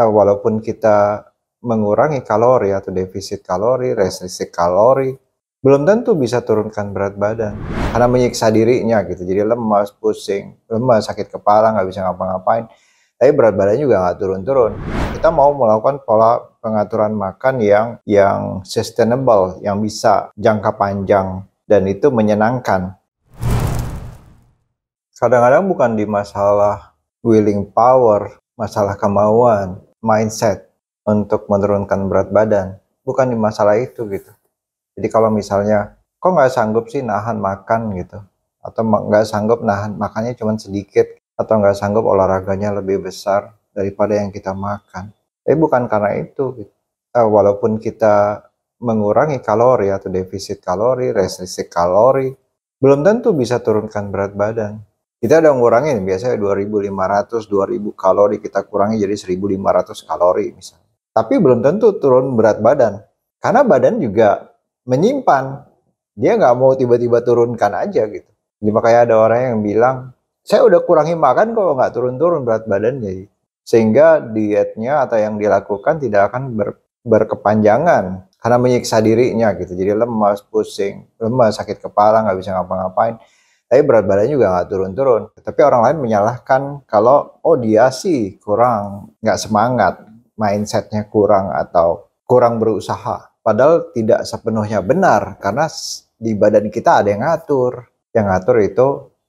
walaupun kita mengurangi kalori atau defisit kalori, restriksi kalori, belum tentu bisa turunkan berat badan. Karena menyiksa dirinya gitu, jadi lemas, pusing, lemas, sakit kepala, nggak bisa ngapa-ngapain. Tapi berat badan juga nggak turun-turun. Kita mau melakukan pola pengaturan makan yang sustainable, yang bisa jangka panjang, dan itu menyenangkan. Kadang-kadang bukan di masalah willing power, masalah kemauan, mindset untuk menurunkan berat badan. Bukan di masalah itu gitu. Jadi kalau misalnya, kok nggak sanggup sih nahan makan gitu, atau nggak sanggup nahan makannya cuma sedikit, atau nggak sanggup olahraganya lebih besar daripada yang kita makan. Tapi bukan karena itu gitu. Walaupun kita mengurangi kalori atau defisit kalori, restriksi kalori, belum tentu bisa turunkan berat badan. Kita udah ngurangin biasanya 2.500, 2.000 kalori, kita kurangi jadi 1.500 kalori misalnya. Tapi belum tentu turun berat badan. Karena badan juga menyimpan. Dia nggak mau tiba-tiba turunkan aja gitu. Jadi makanya ada orang yang bilang, saya udah kurangi makan kok nggak turun-turun berat badannya. Sehingga dietnya atau yang dilakukan tidak akan berkepanjangan. Karena menyiksa dirinya gitu. Jadi lemas, pusing, lemas, sakit kepala, nggak bisa ngapa-ngapain. Tapi berat badannya juga nggak turun-turun. Tapi orang lain menyalahkan kalau, oh dia sih kurang, nggak semangat, mindsetnya kurang atau kurang berusaha. Padahal tidak sepenuhnya benar, karena di badan kita ada yang ngatur. Yang ngatur itu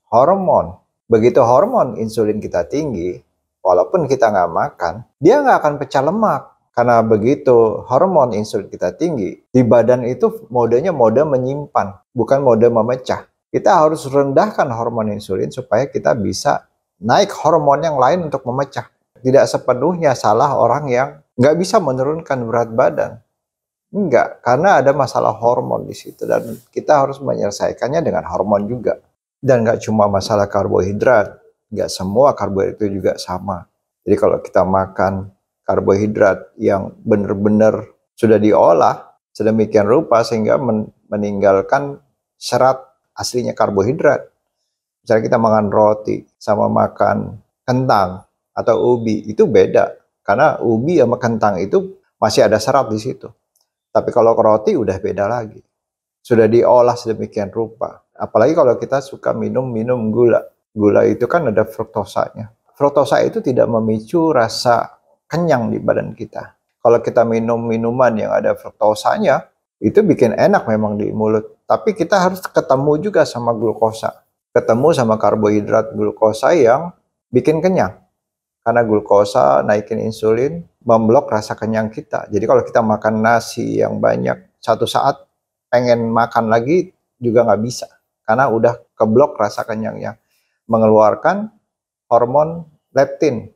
hormon. Begitu hormon insulin kita tinggi, walaupun kita nggak makan, dia nggak akan pecah lemak. Karena begitu hormon insulin kita tinggi, di badan itu modenya mode menyimpan, bukan mode memecah. Kita harus rendahkan hormon insulin supaya kita bisa naik hormon yang lain untuk memecah. Tidak sepenuhnya salah orang yang nggak bisa menurunkan berat badan. Enggak, karena ada masalah hormon di situ dan kita harus menyelesaikannya dengan hormon juga. Dan nggak cuma masalah karbohidrat, nggak semua karbohidrat itu juga sama. Jadi kalau kita makan karbohidrat yang benar-benar sudah diolah sedemikian rupa sehingga meninggalkan serat aslinya karbohidrat. Misalnya kita makan roti sama makan kentang atau ubi, itu beda. Karena ubi sama kentang itu masih ada serat di situ. Tapi kalau roti udah beda lagi. Sudah diolah sedemikian rupa. Apalagi kalau kita suka minum gula. Gula itu kan ada fruktosanya. Fruktosa itu tidak memicu rasa kenyang di badan kita. Kalau kita minum minuman yang ada fruktosanya, itu bikin enak memang di mulut. Tapi kita harus ketemu juga sama glukosa. Ketemu sama karbohidrat glukosa yang bikin kenyang. Karena glukosa naikin insulin, memblok rasa kenyang kita. Jadi kalau kita makan nasi yang banyak, satu saat pengen makan lagi juga nggak bisa. Karena udah keblok rasa kenyangnya. Mengeluarkan hormon leptin.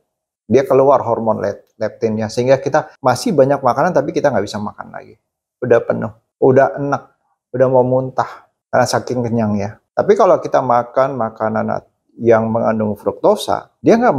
Dia keluar hormon leptinnya. Sehingga kita masih banyak makanan tapi kita nggak bisa makan lagi. Udah penuh, udah enak, udah mau muntah karena saking kenyangnya. Tapi kalau kita makan makanan yang mengandung fruktosa, dia nggak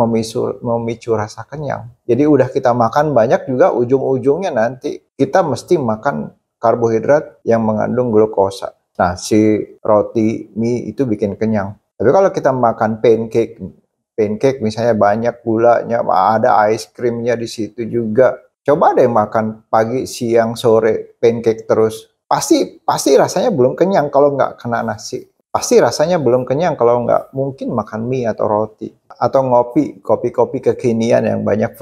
memicu rasa kenyang. Jadi udah kita makan banyak juga ujung-ujungnya nanti kita mesti makan karbohidrat yang mengandung glukosa. Nah, si roti, mie itu bikin kenyang. Tapi kalau kita makan pancake misalnya banyak gulanya, ada ice creamnya di situ juga. Coba deh makan pagi, siang, sore, pancake terus. Pasti rasanya belum kenyang kalau nggak kena nasi. Pasti rasanya belum kenyang kalau nggak mungkin makan mie atau roti. Atau kopi kekinian yang banyak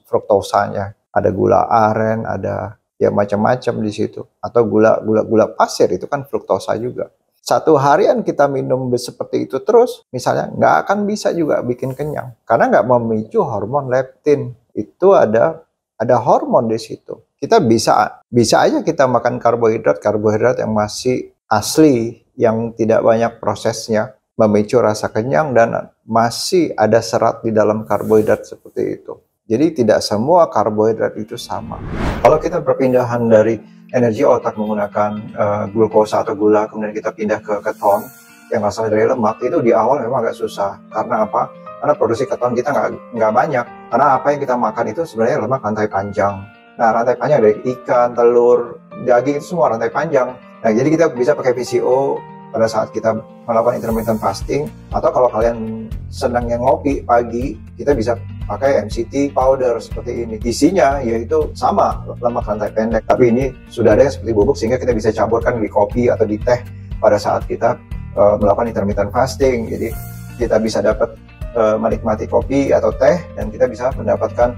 fruktosanya. Ada gula aren, ada ya macam-macam di situ. Atau gula pasir, itu kan fruktosa juga. Satu harian kita minum seperti itu terus, misalnya nggak akan bisa juga bikin kenyang. Karena nggak memicu hormon leptin. Itu ada hormon di situ. Kita bisa aja kita makan karbohidrat yang masih asli, yang tidak banyak prosesnya, memicu rasa kenyang dan masih ada serat di dalam karbohidrat seperti itu. Jadi tidak semua karbohidrat itu sama. Kalau kita perpindahan dari energi otak menggunakan glukosa atau gula, kemudian kita pindah ke keton yang asal dari lemak, itu di awal memang agak susah. Karena apa? Karena produksi keton kita nggak banyak. Karena apa yang kita makan itu sebenarnya lemak rantai panjang. Nah, rantai panjang dari ikan, telur, daging, itu semua rantai panjang. Nah, jadi kita bisa pakai PCO pada saat kita melakukan intermittent fasting, atau kalau kalian senangnya ngopi pagi, kita bisa pakai MCT powder seperti ini. Isinya yaitu sama, lemak rantai pendek, tapi ini sudah ada yang seperti bubuk sehingga kita bisa campurkan di kopi atau di teh pada saat kita melakukan intermittent fasting. Jadi kita bisa dapat menikmati kopi atau teh dan kita bisa mendapatkan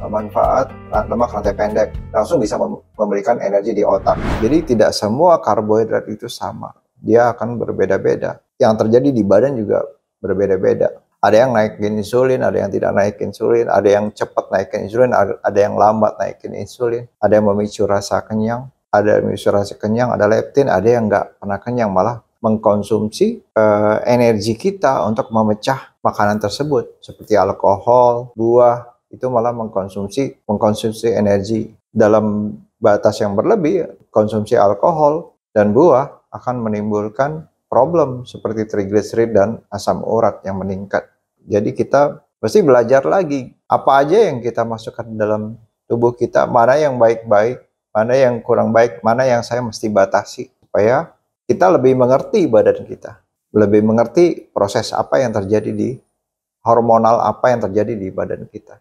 manfaat lemak rantai pendek, langsung bisa memberikan energi di otak. Jadi tidak semua karbohidrat itu sama, dia akan berbeda-beda. Yang terjadi di badan juga berbeda-beda. Ada yang naikin insulin, ada yang tidak naikin insulin, ada yang cepat naikin insulin, ada yang lambat naikin insulin, ada yang memicu rasa kenyang, ada leptin, ada yang nggak pernah kenyang, malah mengkonsumsi energi kita untuk memecah makanan tersebut, seperti alkohol, buah, itu malah mengkonsumsi energi. Dalam batas yang berlebih, konsumsi alkohol dan buah akan menimbulkan problem seperti trigliserid dan asam urat yang meningkat. Jadi kita mesti belajar lagi apa aja yang kita masukkan dalam tubuh kita, mana yang baik-baik, mana yang kurang baik, mana yang saya mesti batasi, supaya kita lebih mengerti badan kita, lebih mengerti proses apa yang terjadi di hormonal apa yang terjadi di badan kita.